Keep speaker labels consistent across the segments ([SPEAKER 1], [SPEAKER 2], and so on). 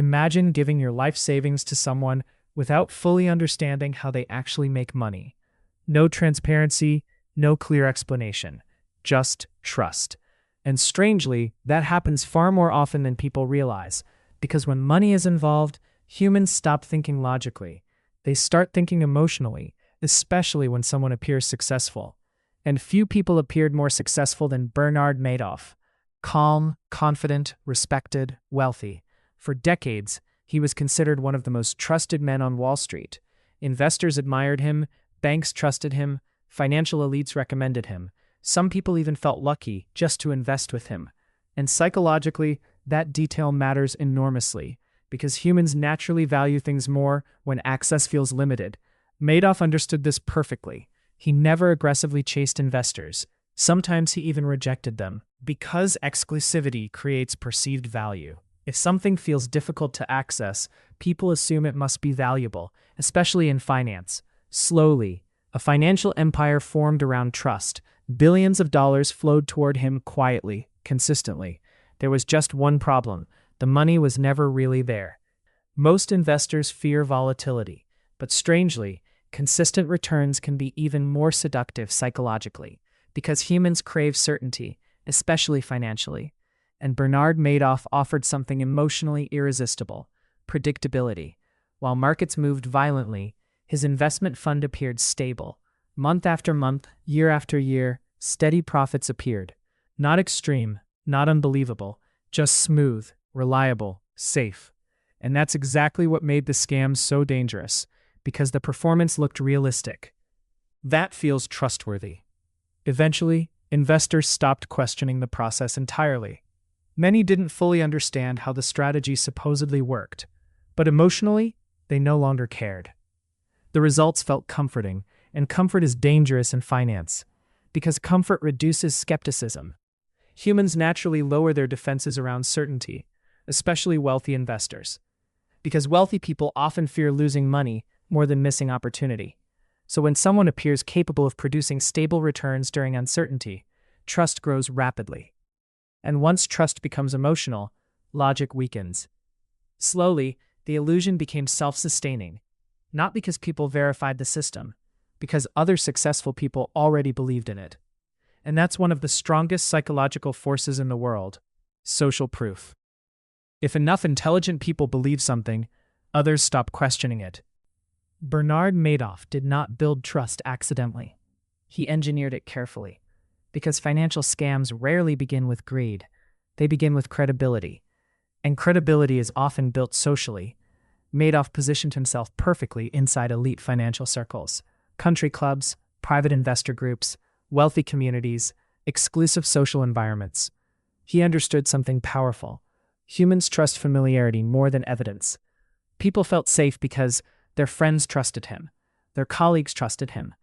[SPEAKER 1] Imagine giving your life savings to someone without fully understanding how they actually make money. No transparency, no clear explanation, just trust. And strangely, that happens far more often than people realize, because when money is involved, humans stop thinking logically. They start thinking emotionally, especially when someone appears successful. And few people appeared more successful than Bernard Madoff. Calm, confident, respected, wealthy. For decades, he was considered one of the most trusted men on Wall Street. Investors admired him, banks trusted him, financial elites recommended him. Some people even felt lucky just to invest with him. And psychologically, that detail matters enormously, because humans naturally value things more when access feels limited. Madoff understood this perfectly. He never aggressively chased investors. Sometimes he even rejected them, because exclusivity creates perceived value. If something feels difficult to access, people assume it must be valuable, especially in finance. Slowly, a financial empire formed around trust. Billions of dollars flowed toward him quietly, consistently. There was just one problem: the money was never really there. Most investors fear volatility, but strangely, consistent returns can be even more seductive psychologically, because humans crave certainty, especially financially. And Bernard Madoff offered something emotionally irresistible: predictability. While markets moved violently, his investment fund appeared stable. Month after month, year after year, steady profits appeared. Not extreme, not unbelievable, just smooth, reliable, safe. And that's exactly what made the scam so dangerous, because the performance looked realistic. That feels trustworthy. Eventually, investors stopped questioning the process entirely. Many didn't fully understand how the strategy supposedly worked, but emotionally, they no longer cared. The results felt comforting, and comfort is dangerous in finance, because comfort reduces skepticism. Humans naturally lower their defenses around certainty, especially wealthy investors, because wealthy people often fear losing money more than missing opportunity. So when someone appears capable of producing stable returns during uncertainty, trust grows rapidly. And once trust becomes emotional, logic weakens. Slowly, the illusion became self-sustaining, not because people verified the system, because other successful people already believed in it. And that's one of the strongest psychological forces in the world: social proof. If enough intelligent people believe something, others stop questioning it. Bernard Madoff did not build trust accidentally. He engineered it carefully, because financial scams rarely begin with greed. They begin with credibility, and credibility is often built socially. Madoff positioned himself perfectly inside elite financial circles: country clubs, private investor groups, wealthy communities, exclusive social environments. He understood something powerful: humans trust familiarity more than evidence. People felt safe because their friends trusted him, their colleagues trusted him,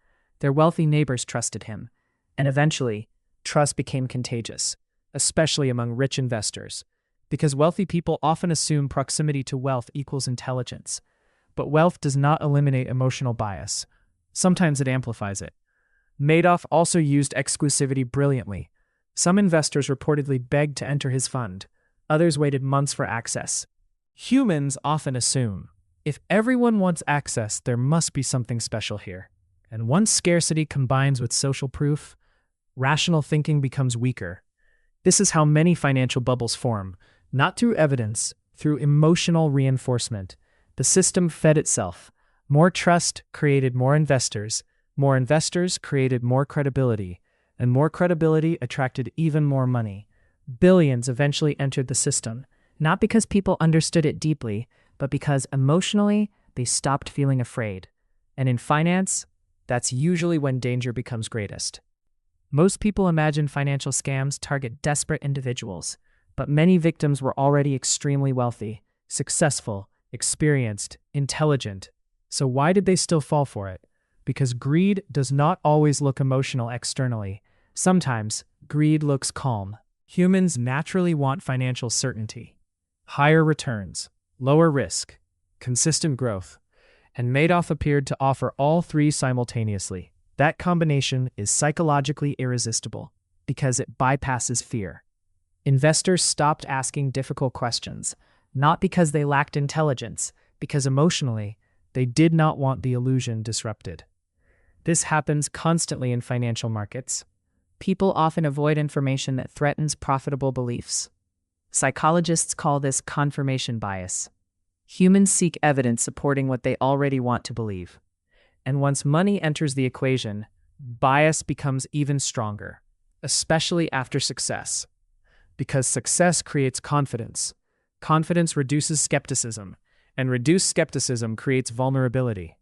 [SPEAKER 1] their wealthy neighbors trusted him, and eventually, trust became contagious, especially among rich investors, because wealthy people often assume proximity to wealth equals intelligence. But wealth does not eliminate emotional bias. Sometimes it amplifies it. Madoff also used exclusivity brilliantly. Some investors reportedly begged to enter his fund. Others waited months for access. Humans often assume, if everyone wants access, there must be something special here. And once scarcity combines with social proof, rational thinking becomes weaker. This is how many financial bubbles form, not through evidence, through emotional reinforcement. The system fed itself. More trust created more investors created more credibility, and more credibility attracted even more money. Billions eventually entered the system, not because people understood it deeply, but because emotionally they stopped feeling afraid. And in finance, that's usually when danger becomes greatest. Most people imagine financial scams target desperate individuals, but many victims were already extremely wealthy, successful, experienced, intelligent. So why did they still fall for it? Because greed does not always look emotional externally. Sometimes, greed looks calm. Humans naturally want financial certainty, higher returns, lower risk, consistent growth, and Madoff appeared to offer all three simultaneously. That combination is psychologically irresistible because it bypasses fear. Investors stopped asking difficult questions. not because they lacked intelligence, because emotionally, they did not want the illusion disrupted. This happens constantly in financial markets.
[SPEAKER 2] People often avoid information that threatens profitable beliefs. Psychologists call this confirmation bias. Humans seek evidence supporting what they already want to believe.
[SPEAKER 1] And once money enters the equation, bias becomes even stronger, especially after success. Because success creates confidence. Confidence reduces skepticism, and reduced skepticism creates vulnerability.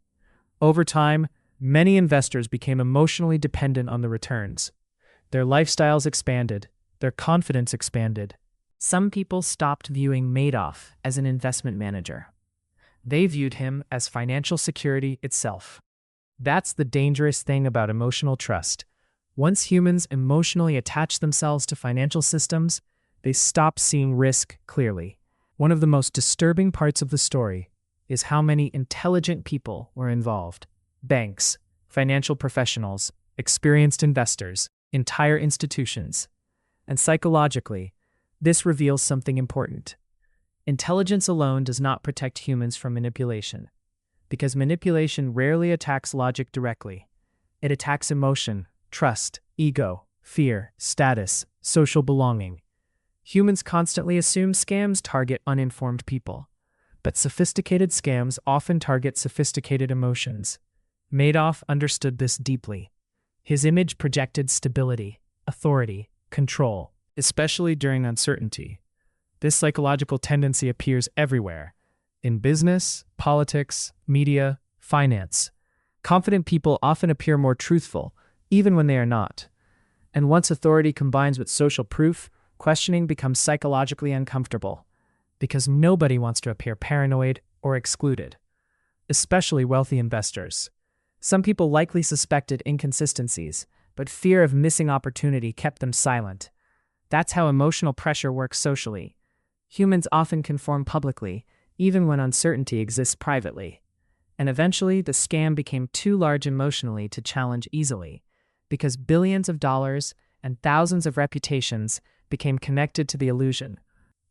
[SPEAKER 1] Over time, many investors became emotionally dependent on the returns. Their lifestyles expanded, their confidence expanded. Some people stopped viewing Madoff as an investment manager. They viewed him as financial security itself. That's the dangerous thing about emotional trust. Once humans emotionally attach themselves to financial systems, they stop seeing risk clearly. One of the most disturbing parts of the story is how many intelligent people were involved. Banks, financial professionals, experienced investors, entire institutions. And psychologically, this reveals something important. Intelligence alone does not protect humans from manipulation, because manipulation rarely attacks logic directly. It attacks emotion, trust, ego, fear, status, social belonging. Humans constantly assume scams target uninformed people, but sophisticated scams often target sophisticated emotions. Madoff understood this deeply. His image projected stability, authority, control, especially during uncertainty. This psychological tendency appears everywhere, in business, politics, media, finance. Confident people often appear more truthful, even when they are not. And once authority combines with social proof, questioning becomes psychologically uncomfortable, because nobody wants to appear paranoid or excluded, especially wealthy investors. Some people likely suspected inconsistencies, but fear of missing opportunity kept them silent. That's how emotional pressure works socially. Humans often conform publicly, even when uncertainty exists privately. And eventually, the scam became too large emotionally to challenge easily, because billions of dollars and thousands of reputations became connected to the illusion.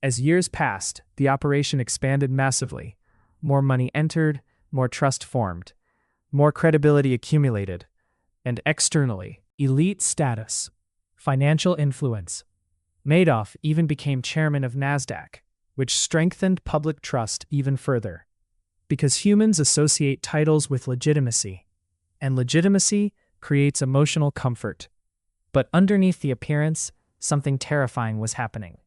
[SPEAKER 1] As years passed, the operation expanded massively. More money entered, more trust formed, more credibility accumulated, and externally, elite status, financial influence. Madoff even became chairman of NASDAQ, which strengthened public trust even further. Because humans associate titles with legitimacy, and legitimacy creates emotional comfort. But underneath the appearance, something terrifying was happening.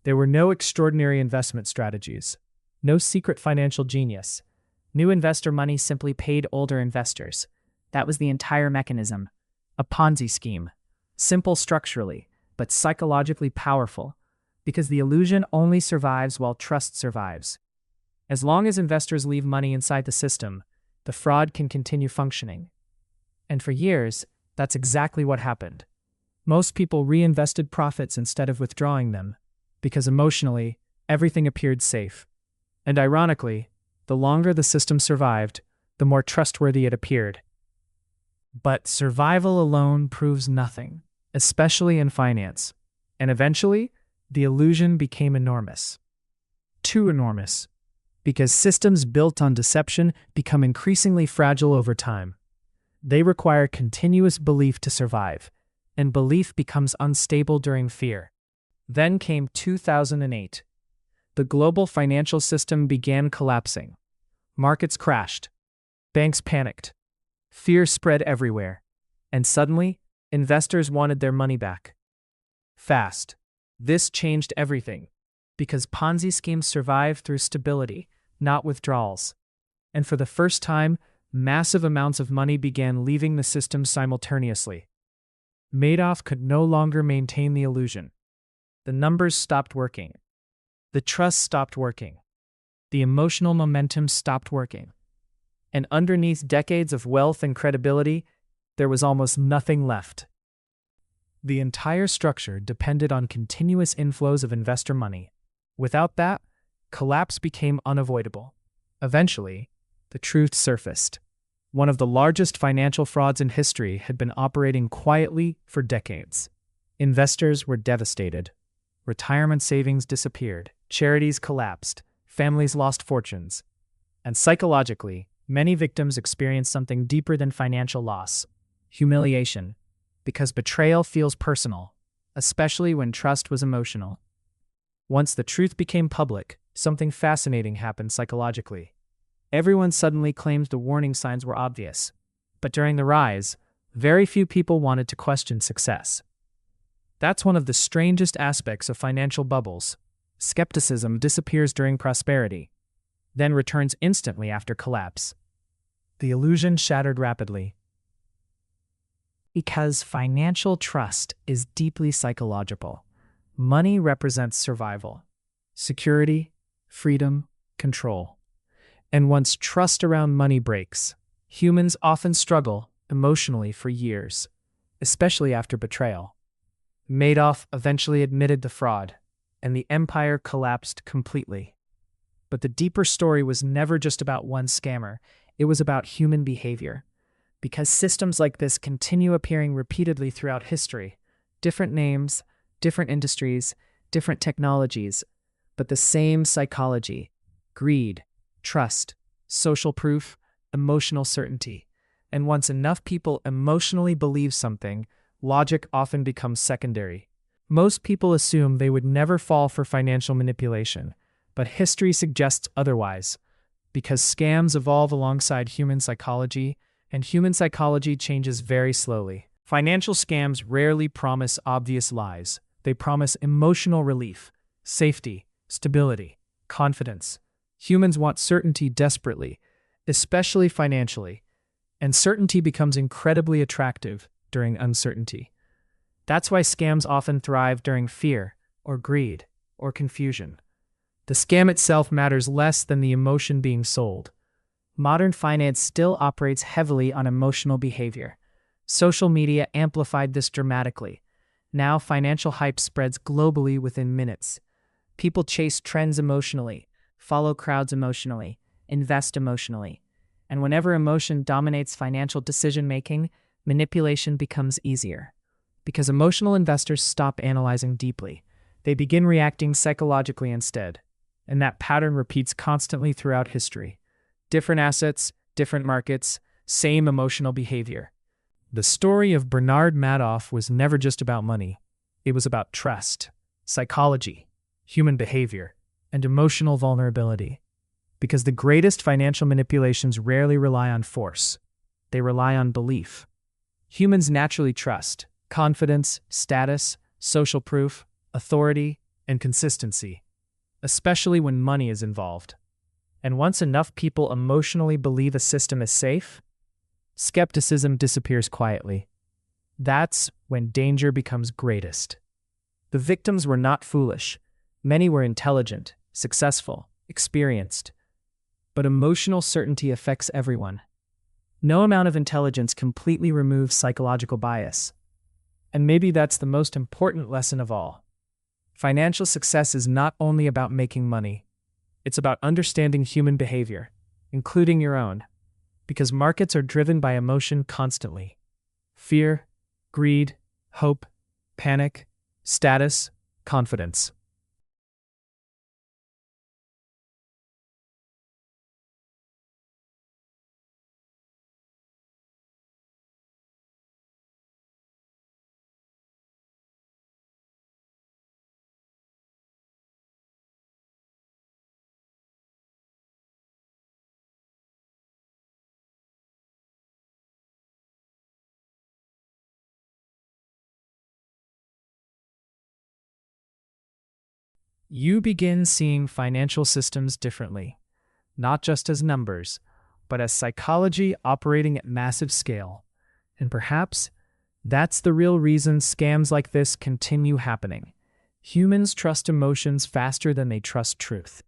[SPEAKER 1] There were no extraordinary investment strategies, no secret financial genius. New investor money simply paid older investors. That was the entire mechanism. A Ponzi scheme. Simple structurally, but psychologically powerful, because the illusion only survives while trust survives. As long as investors leave money inside the system, the fraud can continue functioning. And for years, that's exactly what happened. Most people reinvested profits instead of withdrawing them, because emotionally, everything appeared safe. And ironically, the longer the system survived, the more trustworthy it appeared. But survival alone proves nothing, especially in finance. And eventually, the illusion became enormous. Too enormous. Because systems built on deception become increasingly fragile over time. They require continuous belief to survive, and belief becomes unstable during fear. Then came 2008. The global financial system began collapsing. Markets crashed. Banks panicked. Fear spread everywhere. And suddenly, investors wanted their money back. Fast. This changed everything, because Ponzi schemes survive through stability, not withdrawals. And for the first time, massive amounts of money began leaving the system simultaneously. Madoff could no longer maintain the illusion. The numbers stopped working. The trust stopped working. The emotional momentum stopped working. And underneath decades of wealth and credibility, there was almost nothing left. The entire structure depended on continuous inflows of investor money. Without that, collapse became unavoidable. Eventually, the truth surfaced. One of the largest financial frauds in history had been operating quietly for decades. Investors were devastated. Retirement savings disappeared. Charities collapsed. families lost fortunes. And psychologically, many victims experienced something deeper than financial loss: humiliation, because betrayal feels personal, especially when trust was emotional. Once the truth became public, something fascinating happened psychologically. Everyone suddenly claimed the warning signs were obvious. But during the rise, very few people wanted to question success. That's one of the strangest aspects of financial bubbles. Skepticism disappears during prosperity, then returns instantly after collapse. The illusion shattered rapidly. Because financial trust is deeply psychological. Money represents survival, security, freedom, control. And once trust around money breaks, humans often struggle emotionally for years, especially after betrayal. Madoff eventually admitted the fraud, and the empire collapsed completely. But the deeper story was never just about one scammer, it was about human behavior. Because systems like this continue appearing repeatedly throughout history, different names, different industries, different technologies, but the same psychology: greed, trust, social proof, emotional certainty. And once enough people emotionally believe something, logic often becomes secondary. Most people assume they would never fall for financial manipulation, but history suggests otherwise, because scams evolve alongside human psychology, and human psychology changes very slowly. Financial scams rarely promise obvious lies. They promise emotional relief, safety, stability, confidence. Humans want certainty desperately, especially financially, and certainty becomes incredibly attractive during uncertainty. That's why scams often thrive during fear, or greed, or confusion. The scam itself matters less than the emotion being sold. Modern finance still operates heavily on emotional behavior. Social media amplified this dramatically. Now financial hype spreads globally within minutes. People chase trends emotionally, follow crowds emotionally, invest emotionally. And whenever emotion dominates financial decision-making, manipulation becomes easier. Because emotional investors stop analyzing deeply. They begin reacting psychologically instead. And that pattern repeats constantly throughout history. Different assets, different markets, same emotional behavior. The story of Bernard Madoff was never just about money. It was about trust, psychology, human behavior, and emotional vulnerability. Because the greatest financial manipulations rarely rely on force. They rely on belief. Humans naturally trust confidence, status, social proof, authority, and consistency, especially when money is involved. And once enough people emotionally believe a system is safe, skepticism disappears quietly. That's when danger becomes greatest. The victims were not foolish. Many were intelligent, successful, experienced. But emotional certainty affects everyone. No amount of intelligence completely removes psychological bias. And maybe that's the most important lesson of all. Financial success is not only about making money. It's about understanding human behavior, including your own. Because markets are driven by emotion constantly. Fear, greed, hope, panic, status, confidence. You begin seeing financial systems differently, not just as numbers, but as psychology operating at massive scale. And perhaps that's the real reason scams like this continue happening. Humans trust emotions faster than they trust truth.